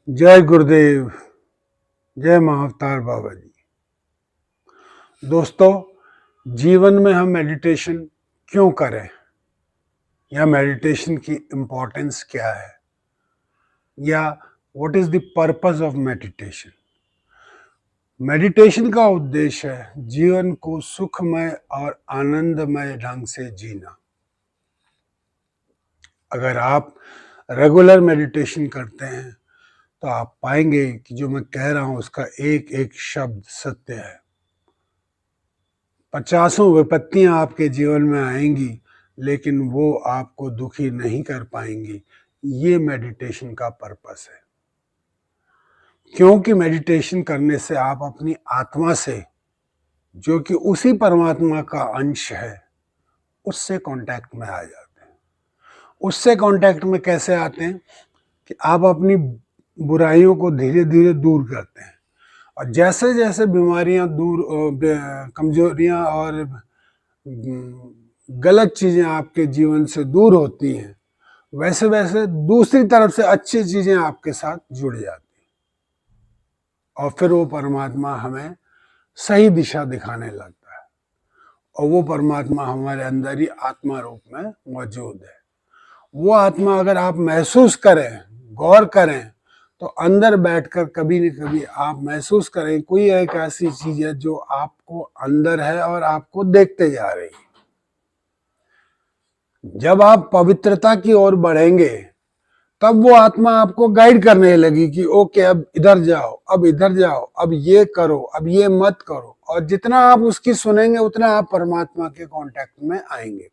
जय गुरुदेव, जय महाअवतार बाबा जी। दोस्तों, जीवन में हम मेडिटेशन क्यों करें या मेडिटेशन की इम्पोर्टेंस क्या है या what is the purpose of meditation. Meditation का उद्देश्य है जीवन को सुखमय और आनंदमय ढंग से जीना। अगर आप रेगुलर मेडिटेशन करते हैं तो आप पाएंगे कि जो मैं कह रहा हूं उसका एक एक शब्द सत्य है। 50 विपत्तियां आपके जीवन में आएंगी लेकिन वो आपको दुखी नहीं कर पाएंगी। ये मेडिटेशन का पर्पस है, क्योंकि मेडिटेशन करने से आप अपनी आत्मा से, जो कि उसी परमात्मा का अंश है, उससे कांटेक्ट में आ जाते हैं। उससे कांटेक्ट में कैसे आते हैं कि आप अपनी बुराइयों को धीरे धीरे दूर करते हैं और जैसे जैसे बीमारियां दूर, कमजोरियां और गलत चीजें आपके जीवन से दूर होती हैं, वैसे वैसे दूसरी तरफ से अच्छी चीजें आपके साथ जुड़ जाती हैं और फिर वो परमात्मा हमें सही दिशा दिखाने लगता है और वो परमात्मा हमारे अंदर ही आत्मा रूप में मौजूद है। वो आत्मा अगर आप महसूस करें, गौर करें, तो अंदर बैठकर कभी न कभी आप महसूस करें कोई एक ऐसी चीज है जो आपको अंदर है और आपको देखते जा रही है। जब आप पवित्रता की ओर बढ़ेंगे तब वो आत्मा आपको गाइड करने लगी कि ओके, अब इधर जाओ, अब इधर जाओ, अब ये करो, अब ये मत करो। और जितना आप उसकी सुनेंगे उतना आप परमात्मा के कांटेक्ट में आएंगे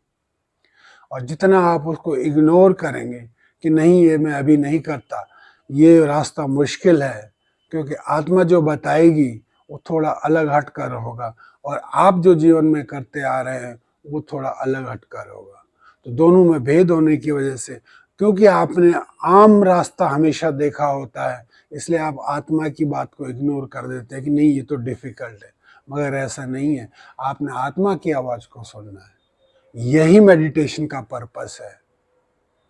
और जितना आप उसको इग्नोर करेंगे कि नहीं, ये मैं अभी नहीं करता, ये रास्ता मुश्किल है, क्योंकि आत्मा जो बताएगी वो थोड़ा अलग हटकर होगा और आप जो जीवन में करते आ रहे हैं वो थोड़ा अलग हटकर होगा। तो दोनों में भेद होने की वजह से, क्योंकि आपने आम रास्ता हमेशा देखा होता है, इसलिए आप आत्मा की बात को इग्नोर कर देते हैं कि नहीं, ये तो डिफिकल्ट है। मगर ऐसा नहीं है, आपने आत्मा की आवाज़ को सुनना है। यही मेडिटेशन का पर्पस है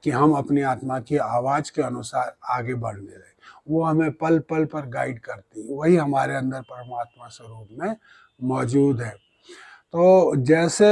कि हम अपनी आत्मा की आवाज़ के अनुसार आगे बढ़ने रहे। वो हमें पल पल पर गाइड करती है, वही हमारे अंदर परमात्मा स्वरूप में मौजूद है। तो जैसे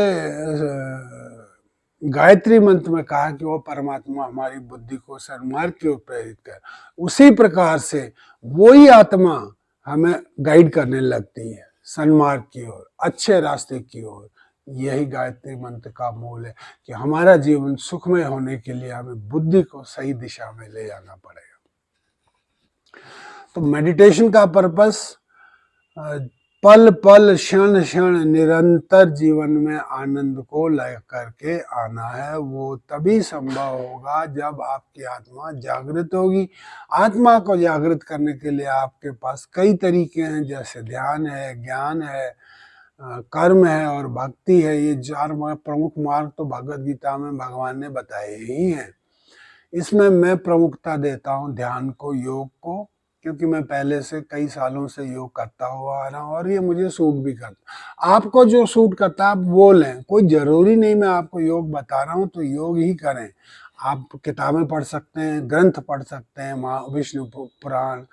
गायत्री मंत्र में कहा कि वो परमात्मा हमारी बुद्धि को सन्मार्ग की ओर प्रेरित कर, उसी प्रकार से वही आत्मा हमें गाइड करने लगती है सन्मार्ग की ओर, अच्छे रास्ते की ओर। यही गायत्री मंत्र का मूल है कि हमारा जीवन सुखमय होने के लिए हमें बुद्धि को सही दिशा में ले जाना पड़ेगा। तो मेडिटेशन का पर्पस पल पल क्षण क्षण निरंतर जीवन में आनंद को लेकर के आना है। वो तभी संभव होगा जब आपकी आत्मा जागृत होगी। आत्मा को जागृत करने के लिए आपके पास कई तरीके हैं, जैसे ध्यान है, ज्ञान है, कर्म है और भक्ति है। ये 4 प्रमुख मार्ग तो भगवद गीता में भगवान ने बताए ही हैं। इसमें मैं प्रमुखता देता हूँ ध्यान को, योग को, क्योंकि मैं पहले से कई सालों से योग करता हुआ आ रहा हूँ और ये मुझे सूट भी करता। आपको जो सूट करता है आप वो लें, कोई ज़रूरी नहीं मैं आपको योग बता रहा हूँ तो योग ही करें। आप किताबें पढ़ सकते हैं, ग्रंथ पढ़ सकते हैं, विष्णु पुराण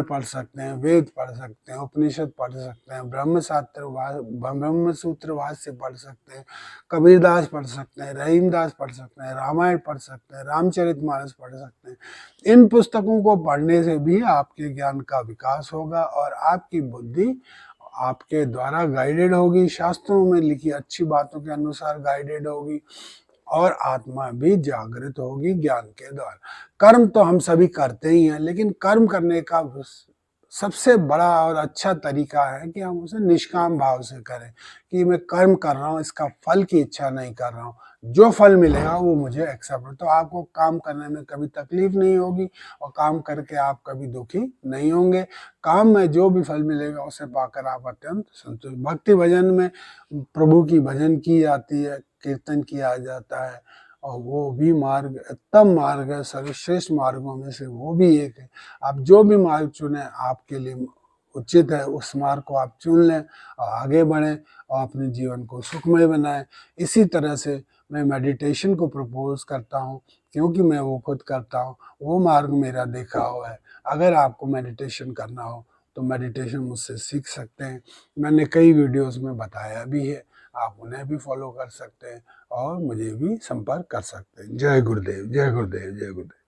पढ़ सकते हैं, वेद पढ़ सकते हैं, उपनिषद पढ़ सकते हैं, ब्रह्मसूत्र भाष्य पढ़ सकते हैं, कबीरदास पढ़ सकते हैं, रहीमदास पढ़ सकते हैं, रामायण पढ़ सकते हैं, रामचरितमानस पढ़ सकते हैं। इन पुस्तकों को पढ़ने से भी आपके ज्ञान का विकास होगा और आपकी बुद्धि आपके द्वारा गाइडेड होगी, शास्त्रों में लिखी अच्छी बातों के अनुसार गाइडेड होगी और आत्मा भी जागृत होगी ज्ञान के द्वारा। कर्म तो हम सभी करते ही हैं, लेकिन कर्म करने का सबसे बड़ा और अच्छा तरीका है कि हम उसे निष्काम भाव से करें कि मैं कर्म कर रहा हूँ, इसका फल की इच्छा नहीं कर रहा हूँ, जो फल मिलेगा वो मुझे एक्सेप्ट है। तो आपको काम करने में कभी तकलीफ नहीं होगी और काम करके आप कभी दुखी नहीं होंगे। काम में जो भी फल मिलेगा उसे पाकर आप अत्यंत संतुष्ट। भक्ति भजन में प्रभु की भजन की जाती है, कीर्तन किया जाता है और वो भी मार्ग उत्तम मार्ग है, सर्वश्रेष्ठ मार्गों में से वो भी एक है। आप जो भी मार्ग चुने आपके लिए उचित है, उस मार्ग को आप चुन लें और आगे बढ़ें और अपने जीवन को सुखमय बनाएं। इसी तरह से मैं मेडिटेशन को प्रपोज करता हूँ, क्योंकि मैं वो खुद करता हूँ, वो मार्ग मेरा देखा हुआ है। अगर आपको मेडिटेशन करना हो तो मेडिटेशन मुझसे सीख सकते हैं। मैंने कई वीडियोस में बताया भी है, आप उन्हें भी फॉलो कर सकते हैं और मुझे भी संपर्क कर सकते हैं। जय गुरुदेव, जय गुरुदेव, जय गुरुदेव।